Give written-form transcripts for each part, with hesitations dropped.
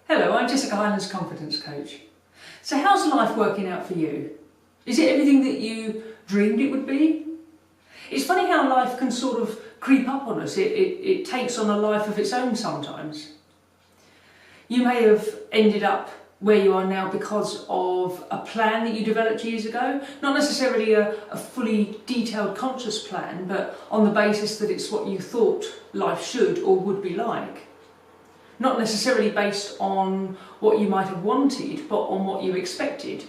Hello, I'm Jessica Hylands, confidence coach. So how's life working out for you? Is it everything that you dreamed it would be? It's funny how life can sort of creep up on us. It takes on a life of its own sometimes. You may have ended up where you are now because of a plan that you developed years ago. Not necessarily a fully detailed conscious plan, but on the basis that it's what you thought life should or would be like. Not necessarily based on what you might have wanted, but on what you expected.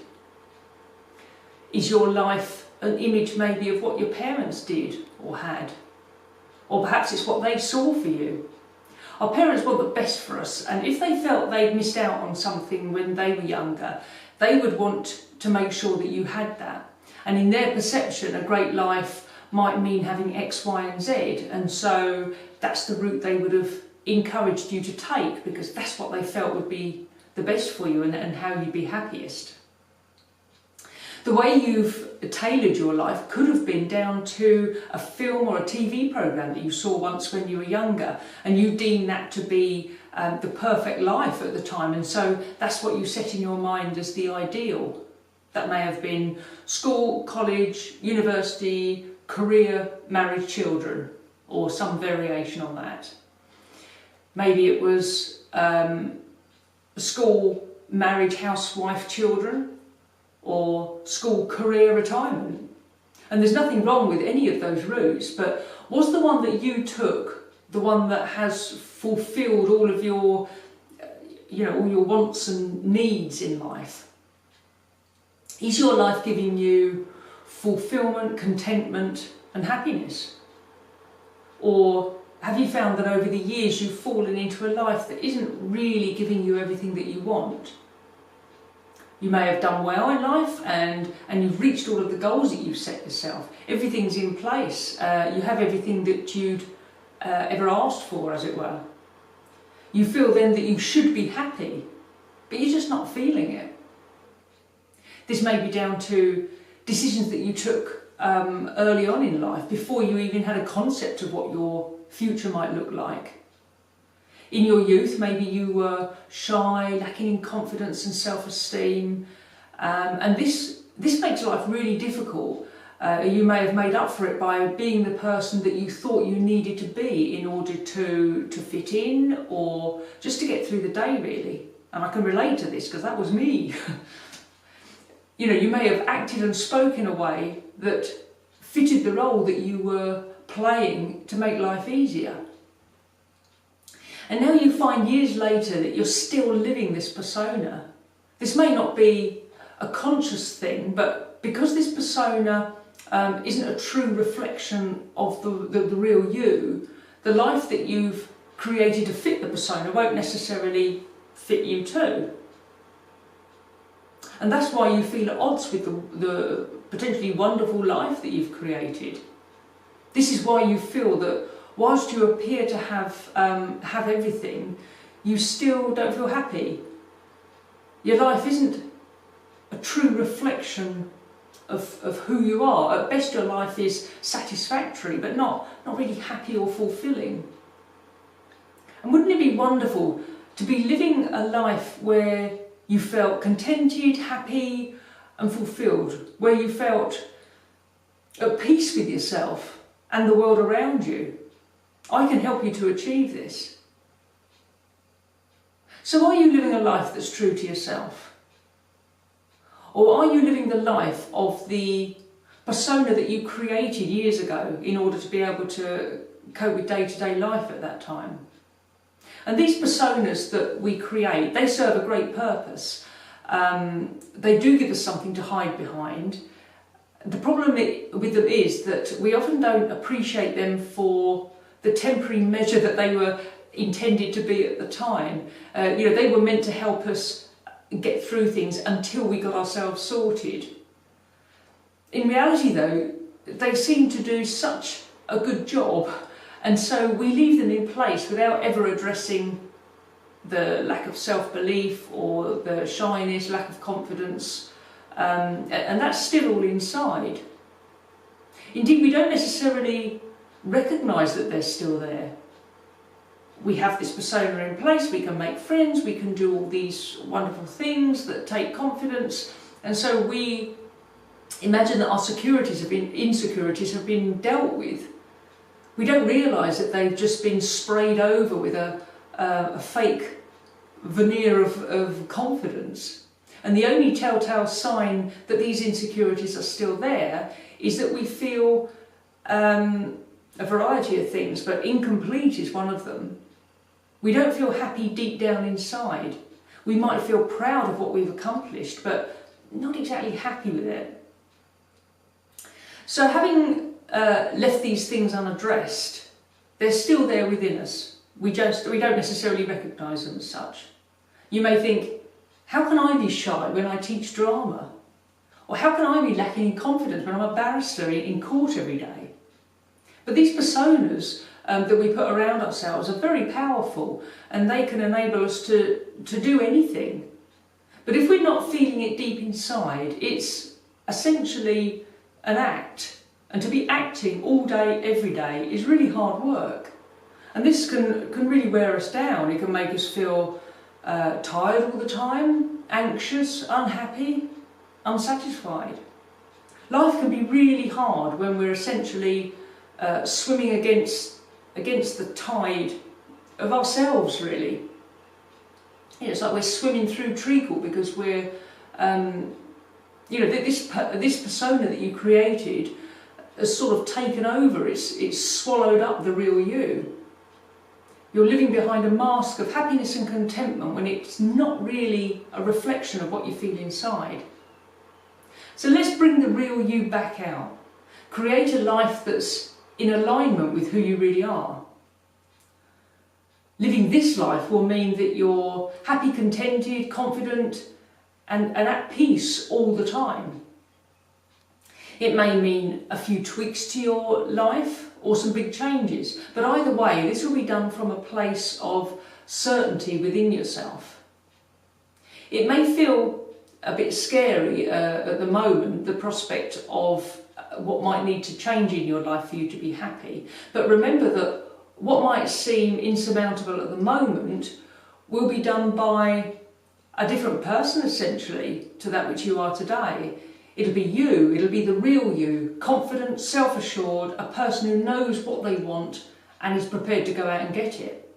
Is your life an image maybe of what your parents did or had? Or perhaps it's what they saw for you. Our parents want the best for us, and if they felt they'd missed out on something when they were younger, they would want to make sure that you had that. And in their perception, a great life might mean having X, Y, and Z, and so that's the route they would have encouraged you to take, because that's what they felt would be the best for you and how you'd be happiest. The way you've tailored your life could have been down to a film or a TV programme that you saw once when you were younger, and you deemed that to be the perfect life at the time, and so that's what you set in your mind as the ideal. That may have been school, college, university, career, marriage, children, or some variation on that. Maybe it was school, marriage, housewife, children, or school, career, retirement. And there's nothing wrong with any of those routes, but was the one that you took the one that has fulfilled all of your, all your wants and needs in life? Is your life giving you fulfillment, contentment, and happiness? Or have you found that over the years you've fallen into a life that isn't really giving you everything that you want? You may have done well in life and you've reached all of the goals that you've set yourself. Everything's in place. You have everything that you'd ever asked for, as it were. You feel then that you should be happy, but you're just not feeling it. This may be down to decisions that you took early on in life, before you even had a concept of what your future might look like. In your youth, maybe you were shy, lacking in confidence and self-esteem, and this makes life really difficult. You may have made up for it by being the person that you thought you needed to be in order to fit in, or just to get through the day, really. And I can relate to this because that was me. You may have acted and spoken in a way that fitted the role that you were playing to make life easier. And now you find years later that you're still living this persona. This may not be a conscious thing, but because this persona isn't a true reflection of the real you, the life that you've created to fit the persona won't necessarily fit you too. And that's why you feel at odds with the potentially wonderful life that you've created. This is why you feel that whilst you appear to have everything, you still don't feel happy. Your life isn't a true reflection of who you are. At best, your life is satisfactory, but not really happy or fulfilling. And wouldn't it be wonderful to be living a life where you felt contented, happy, and fulfilled, where you felt at peace with yourself and the world around you? I can help you to achieve this. So are you living a life that's true to yourself? Or are you living the life of the persona that you created years ago in order to be able to cope with day-to-day life at that time? And these personas that we create, they serve a great purpose. They do give us something to hide behind. The problem with them is that we often don't appreciate them for the temporary measure that they were intended to be at the time. They were meant to help us get through things until we got ourselves sorted. In reality, though, they seem to do such a good job, and so we leave them in place without ever addressing the lack of self-belief or the shyness, lack of confidence, and that's still all inside. Indeed, we don't necessarily recognise that they're still there. we have this persona in place, we can make friends, we can do all these wonderful things that take confidence, and so we imagine that our insecurities have been dealt with. We don't realise that they've just been sprayed over with a fake veneer of confidence. And the only telltale sign that these insecurities are still there is that we feel a variety of things, but incomplete is one of them. We don't feel happy deep down inside. We might feel proud of what we've accomplished, but not exactly happy with it. So having left these things unaddressed, they're still there within us. We don't necessarily recognise them as such. You may think, how can I be shy when I teach drama? Or how can I be lacking in confidence when I'm a barrister in court every day? But these personas that we put around ourselves are very powerful, and they can enable us to do anything. But if we're not feeling it deep inside, it's essentially an act. And to be acting all day, every day, is really hard work. And this can really wear us down. It can make us feel tired all the time, anxious, unhappy, unsatisfied. Life can be really hard when we're essentially swimming against the tide of ourselves, really. It's like we're swimming through treacle because we're, this persona that you created has sort of taken over. It's swallowed up the real you. You're living behind a mask of happiness and contentment when it's not really a reflection of what you feel inside. So let's bring the real you back out. Create a life that's in alignment with who you really are. Living this life will mean that you're happy, contented, confident, and at peace all the time. It may mean a few tweaks to your life or some big changes, but either way, this will be done from a place of certainty within yourself. It may feel a bit scary at the moment, the prospect of what might need to change in your life for you to be happy, but remember that what might seem insurmountable at the moment will be done by a different person, essentially, to that which you are today. It'll be you, it'll be the real you, confident, self-assured, a person who knows what they want and is prepared to go out and get it.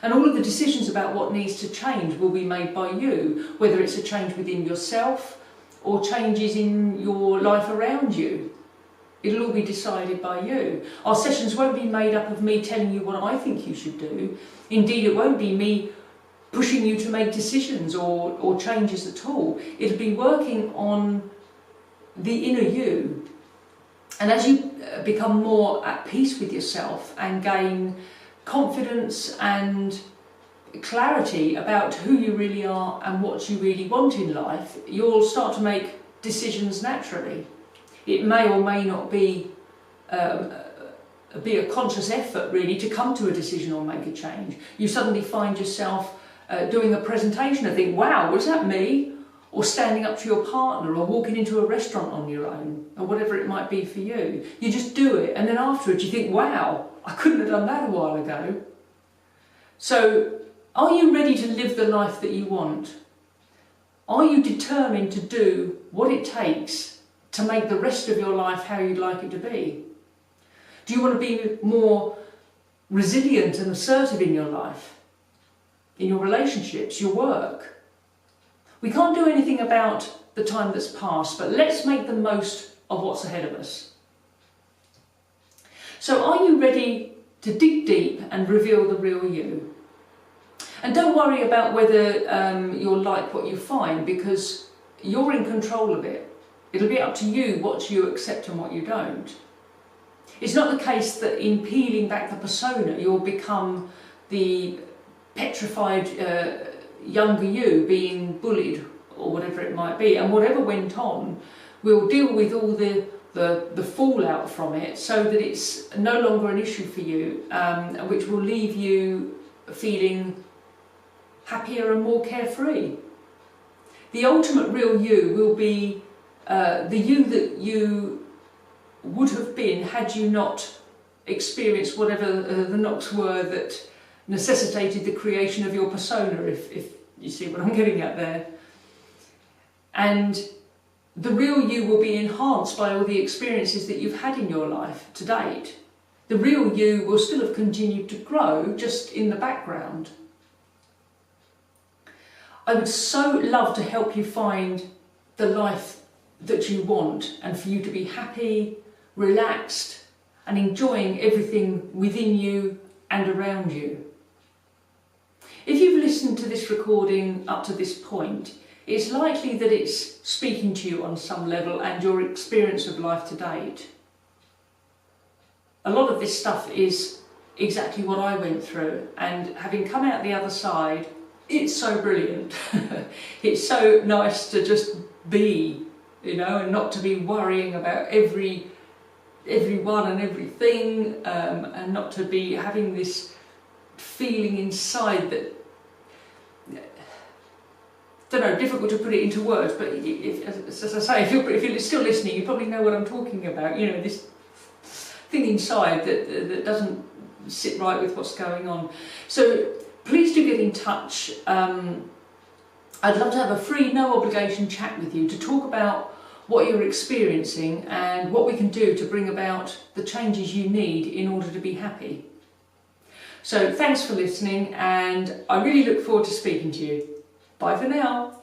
And all of the decisions about what needs to change will be made by you, whether it's a change within yourself or changes in your life around you. It'll all be decided by you. Our sessions won't be made up of me telling you what I think you should do. Indeed, it won't be me pushing you to make decisions or changes at all. It'll be working on the inner you. And as you become more at peace with yourself and gain confidence and clarity about who you really are and what you really want in life, you'll start to make decisions naturally. It may or may not be a conscious effort really to come to a decision or make a change. You suddenly find yourself doing a presentation and think, wow, was that me? Or standing up to your partner, or walking into a restaurant on your own, or whatever it might be for you. You just do it, and then afterwards you think, wow, I couldn't have done that a while ago. So, are you ready to live the life that you want? Are you determined to do what it takes to make the rest of your life how you'd like it to be? Do you want to be more resilient and assertive in your life, in your relationships, your work? We can't do anything about the time that's passed, but let's make the most of what's ahead of us. So are you ready to dig deep and reveal the real you? And don't worry about whether you'll like what you find, because you're in control of it. It'll be up to you what you accept and what you don't. It's not the case that in peeling back the persona you'll become the petrified younger you being bullied or whatever it might be, and whatever went on, we'll deal with all the fallout from it so that it's no longer an issue for you, which will leave you feeling happier and more carefree. The ultimate real you will be the you that you would have been had you not experienced whatever the knocks were that necessitated the creation of your persona, if you see what I'm getting at there. And the real you will be enhanced by all the experiences that you've had in your life to date. The real you will still have continued to grow, just in the background. I would so love to help you find the life that you want, and for you to be happy, relaxed, and enjoying everything within you and around you. If you've listened to this recording up to this point, it's likely that it's speaking to you on some level and your experience of life to date. A lot of this stuff is exactly what I went through, and having come out the other side, it's so brilliant. It's so nice to just be, you know, and not to be worrying about everyone and everything, and not to be having this feeling inside that, I don't know, difficult to put it into words, but as I say, if you're still listening, you probably know what I'm talking about. You know, this thing inside that doesn't sit right with what's going on. So please do get in touch. I'd love to have a free, no obligation chat with you to talk about what you're experiencing and what we can do to bring about the changes you need in order to be happy. So thanks for listening, and I really look forward to speaking to you. Bye for now.